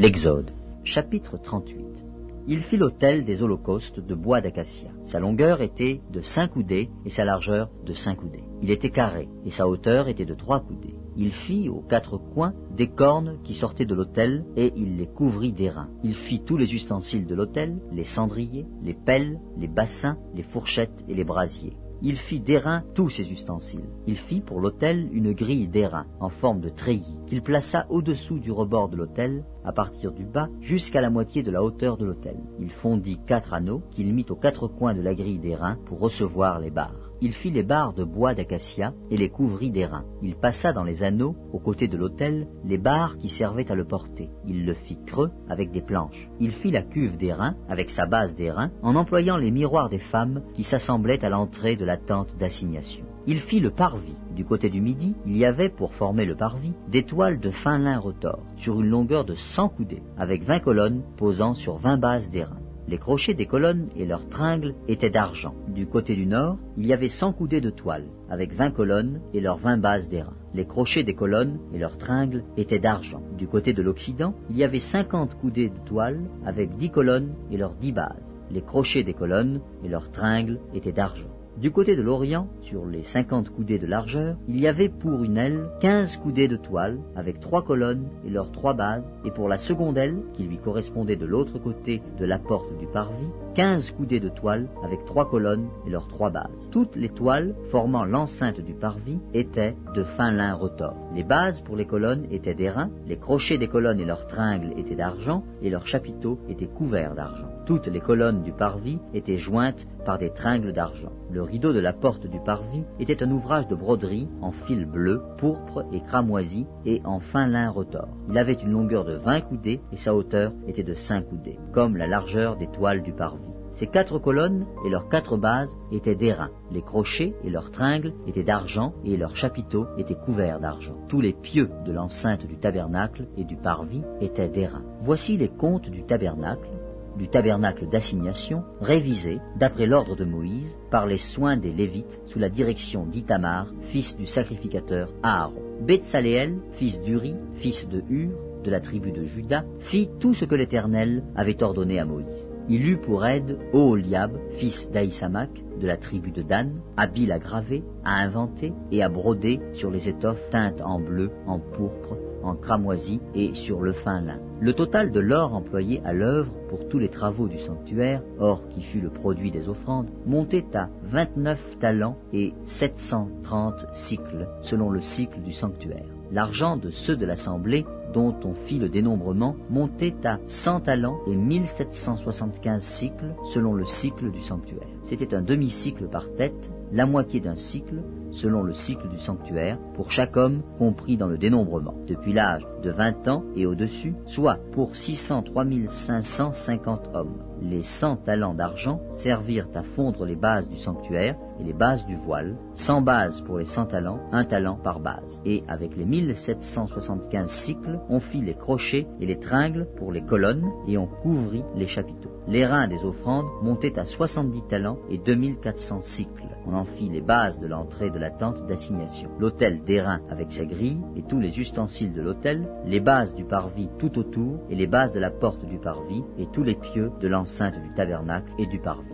L'Exode, chapitre 38. Il fit l'autel des holocaustes de bois d'acacia. Sa longueur était de 5 coudées et sa largeur de 5 coudées. Il était carré et sa hauteur était de 3 coudées. Il fit aux 4 coins des cornes qui sortaient de l'autel et il les couvrit d'airain. Il fit tous les ustensiles de l'autel, les cendriers, les pelles, les bassins, les fourchettes et les brasiers. Il fit d'airain tous ses ustensiles. Il fit pour l'autel une grille d'airain en forme de treillis qu'il plaça au-dessous du rebord de l'autel, à partir du bas jusqu'à la moitié de la hauteur de l'autel. Il fondit 4 anneaux qu'il mit aux 4 coins de la grille d'airain pour recevoir les barres. Il fit les barres de bois d'acacia et les couvrit d'airain. Il passa dans les anneaux, aux côtés de l'autel, les barres qui servaient à le porter. Il le fit creux avec des planches. Il fit la cuve d'airain avec sa base d'airain en employant les miroirs des femmes qui s'assemblaient à l'entrée de la tente d'assignation. Il fit le parvis. Du côté du midi, il y avait, pour former le parvis, des toiles de fin lin retors, sur une longueur de 100 coudées, avec 20 colonnes posant sur 20 bases d'airain. Les crochets des colonnes et leurs tringles étaient d'argent. Du côté du nord, il y avait 100 coudées de toile, avec 20 colonnes et leurs 20 bases d'airain. Les crochets des colonnes et leurs tringles étaient d'argent. Du côté de l'occident, il y avait 50 coudées de toile, avec 10 colonnes et leurs 10 bases. Les crochets des colonnes et leurs tringles étaient d'argent. Du côté de l'Orient, sur les 50 coudées de largeur, il y avait pour une aile 15 coudées de toile, avec 3 colonnes et leurs 3 bases, et pour la seconde aile, qui lui correspondait de l'autre côté de la porte du parvis, 15 coudées de toile, avec 3 colonnes et leurs 3 bases. Toutes les toiles formant l'enceinte du parvis étaient de fin lin retors. Les bases pour les colonnes étaient d'airain, les crochets des colonnes et leurs tringles étaient d'argent, et leurs chapiteaux étaient couverts d'argent. Toutes les colonnes du parvis étaient jointes par des tringles d'argent. Le rideau de la porte du parvis était un ouvrage de broderie en fil bleu, pourpre et cramoisi et en fin lin retors. Il avait une longueur de 20 coudées et sa hauteur était de 5 coudées, comme la largeur des toiles du parvis. Ces 4 colonnes et leurs 4 bases étaient d'airain. Les crochets et leurs tringles étaient d'argent et leurs chapiteaux étaient couverts d'argent. Tous les pieux de l'enceinte du tabernacle et du parvis étaient d'airain. Voici les comptes du tabernacle d'assignation, révisé, d'après l'ordre de Moïse, par les soins des Lévites, sous la direction d'Ithamar, fils du sacrificateur Aaron. Betsaléel, fils d'Uri, fils de Hur, de la tribu de Juda, fit tout ce que l'Éternel avait ordonné à Moïse. Il eut pour aide Oholiab, fils d'Aïsamak, de la tribu de Dan, habile à graver, à inventer et à broder sur les étoffes teintes en bleu, en pourpre, en cramoisi et sur le fin lin. Le total de l'or employé à l'œuvre pour tous les travaux du sanctuaire, or qui fut le produit des offrandes, montait à 29 talents et 730 cycles, selon le cycle du sanctuaire. L'argent de ceux de l'assemblée, dont on fit le dénombrement, montait à 100 talents et 1775 cycles, selon le cycle du sanctuaire. C'était un demi-cycle par tête, la moitié d'un cycle, selon le cycle du sanctuaire, pour chaque homme compris dans le dénombrement, depuis l'âge de 20 ans et au-dessus, soit pour 603 550 hommes. Les 100 talents d'argent servirent à fondre les bases du sanctuaire et les bases du voile, 100 bases pour les 100 talents, 1 talent par base. Et avec les 1775 cycles, on fit les crochets et les tringles pour les colonnes et on couvrit les chapiteaux. Les reins des offrandes montaient à 70 talents et 2400 cycles. On en fit les bases de l'entrée de la tente d'assignation. L'autel d'airain avec sa grille et tous les ustensiles de l'autel, les bases du parvis tout autour et les bases de la porte du parvis et tous les pieux de l'enceinte du tabernacle et du parvis.